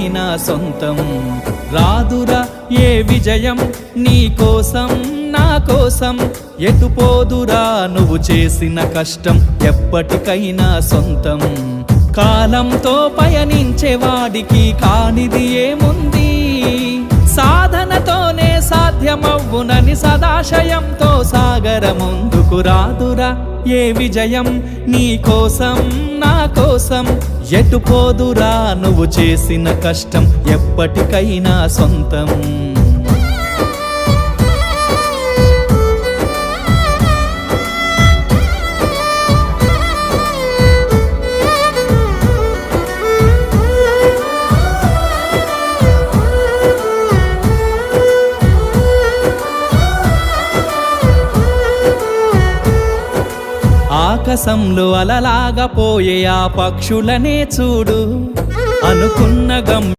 ఎప్పటికైనా సొంతం. రాదురా ఏ విజయం నీ కోసం నా కోసం, ఎటుపోదురా నువ్వు చేసిన కష్టం ఎప్పటికైనా సొంతం. కాలంతో పయనించేవాడికి కానిది ఏముంది, సాధనతోనే సాధ్యమవ్వునని సదాశయంతో సాగర ముందుకు. రాదురా ఏ విజయం నీ కోసం నా కోసం, ఎటుపోదురా నువ్వు చేసిన కష్టం ఎప్పటికైనా సొంతం. ఆకాశంలో అలలాగా పోయే ఆ పక్షులనే చూడు, అనుకున్న గమ్యం